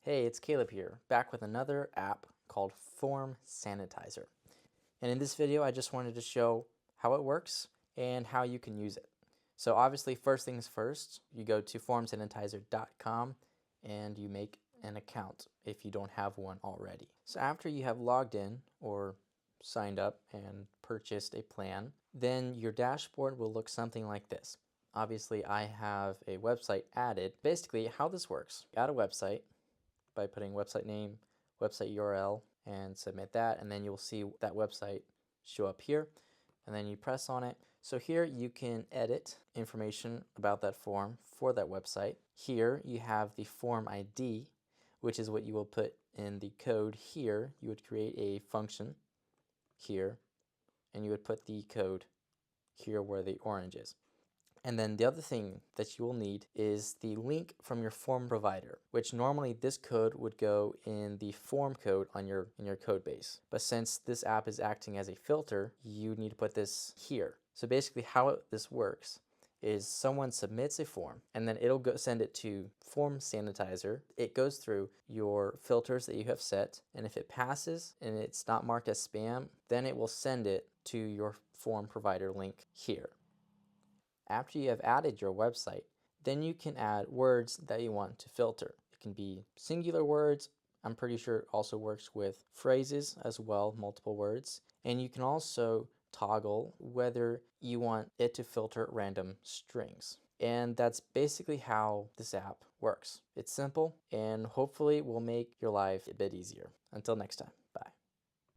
Hey, it's Caleb here, back with another app called FormSanitizer. And in this video, I just wanted to show how it works and how you can use it. So obviously, first things first, you go to formsanitizer.com and you make an account if you don't have one already. So after you have logged in or signed up and purchased a plan, then your dashboard will look something like this. Obviously, I have a website added. Basically, how this works, add a website by putting website name, website URL, and submit that, and then you'll see that website show up here, and then you press on it. So here you can edit information about that form for that website. Here you have the form ID, which is what you will put in the code here. You would create a function here, and you would put the code here where the orange is. And then the other thing that you will need is the link from your form provider, which normally this code would go in the form code on your code base. But since this app is acting as a filter, you need to put this here. So basically how this works is someone submits a form and then it'll go send it to FormSanitizer. It goes through your filters that you have set, and if it passes and it's not marked as spam, then it will send it to your form provider link here. After you have added your website, then you can add words that you want to filter. It can be singular words. I'm pretty sure it also works with phrases as well, multiple words. And you can also toggle whether you want it to filter random strings. And that's basically how this app works. It's simple and hopefully will make your life a bit easier. Until next time.